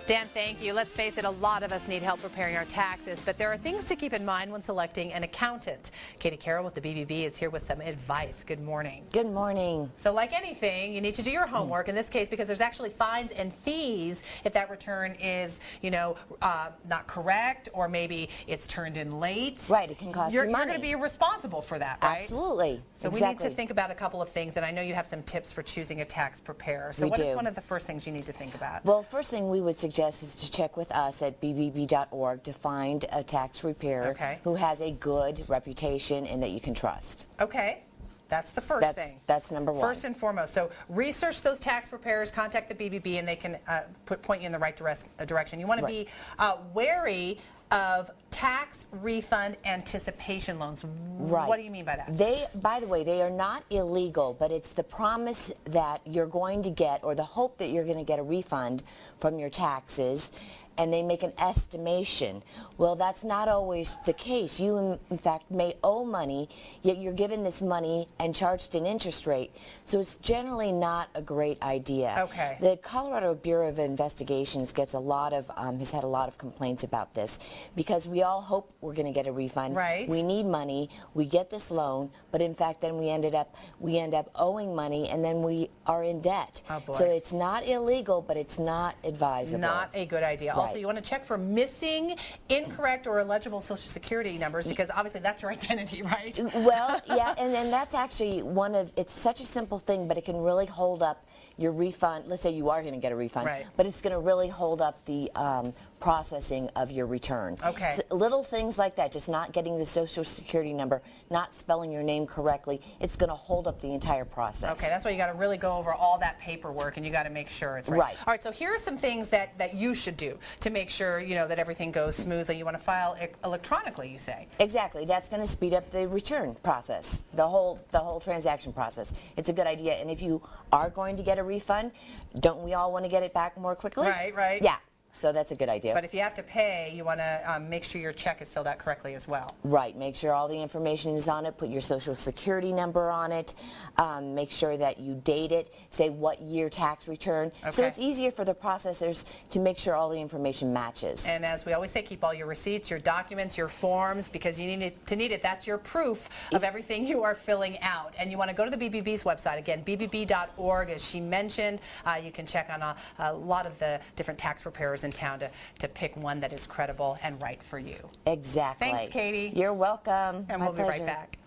Dan, thank you. Let's face it, a lot of us need help preparing our taxes, but there are things to keep in mind when selecting an accountant. Katie Carroll with the BBB is here with some advice. Good morning. Good morning. So like anything, you need to do your homework in this case because there's actually fines and fees if that return is, not correct or maybe it's turned in late. Right, it can cost you money. You're going to be responsible for that, right? Absolutely. So we need to think about a couple of things, and I know you have some tips for choosing a tax preparer. So what is one of the first things you need to think about? Well, first thing we would suggest is to check with us at bbb.org to find a tax preparer who has a good reputation and that you can trust. Okay. That's the first thing. That's number one. First and foremost. So research those tax preparers, contact the BBB, and they can point you in the right direction. You want to be wary of tax refund anticipation loans. Right. What do you mean by that? By the way, they are not illegal, but it's the promise that you're going to get or the hope that you're going to get a refund from your taxes, and they make an estimation. Well, that's not always the case. You, in fact, may owe money, yet you're given this money and charged an interest rate. So it's generally not a great idea. Okay. The Colorado Bureau of Investigations has had a lot of complaints about this because we all hope we're going to get a refund. Right. We need money. We get this loan, but in fact, then we end up owing money, and then we are in debt. Oh boy. So it's not illegal, but it's not advisable. Not a good idea. Right. Also, you want to check for missing, incorrect, or illegible Social Security numbers because obviously that's your identity, right? Well, yeah, and then that's actually it's such a simple thing, but it can really hold up your refund. Let's say you are going to get a refund, but it's going to really hold up the processing of your return. Okay. So little things like that, just not getting the Social Security number, not spelling your name correctly, it's going to hold up the entire process. Okay, that's why you got to really go over all that paperwork, and you got to make sure it's right. All right, so here are some things that you should do to make sure that everything goes smoothly. You want to file electronically, you say? Exactly. That's going to speed up the return process, the whole transaction process. It's a good idea. And if you are going to get a refund, don't we all want to get it back more quickly? Right. Yeah. So that's a good idea. But if you have to pay, you want to make sure your check is filled out correctly as well. Right. Make sure all the information is on it. Put your Social Security number on it. Make sure that you date it. Say what year tax return. Okay. So it's easier for the processors to make sure all the information matches. And as we always say, keep all your receipts, your documents, your forms, because you need it. That's your proof of everything you are filling out. And you want to go to the BBB's website. Again, bbb.org, as she mentioned. You can check on a lot of the different tax preparers in town to pick one that is credible and right for you. Exactly. Thanks, Katie. You're welcome. And My we'll pleasure. be right back.